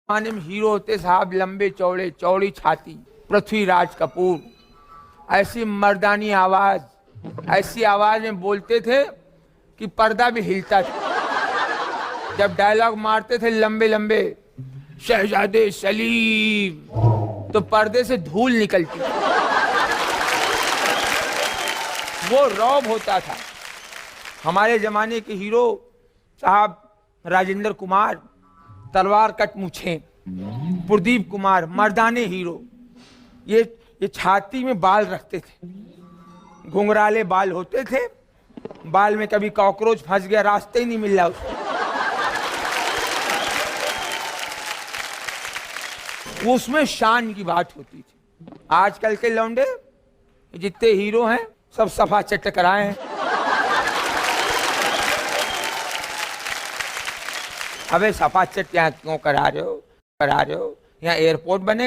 जमाने में हीरो होते साहब लंबे चौड़े, चौड़ी छाती, पृथ्वीराज कपूर, ऐसी मर्दानी आवाज, ऐसी आवाज में बोलते थे कि पर्दा भी हिलता था। जब डायलॉग मारते थे लंबे लंबे, शहजादे सलीम, तो पर्दे से धूल निकलती, वो रौब होता था। हमारे जमाने के हीरो साहब राजेंद्र कुमार, तलवार कट मूछें, प्रदीप कुमार, मर्दाने हीरो। ये छाती में बाल रखते थे, घुंघराले बाल होते थे, बाल में कभी कॉकरोच फंस गया, रास्ते ही नहीं मिल रहा उसको। वो उसमें शान की बात होती थी। आजकल के लौंडे जितने हीरो हैं सब सफा चट कराए हैं। अबे सफा चट यहाँ क्यों करा रहे हो? यहाँ एयरपोर्ट बनेगा।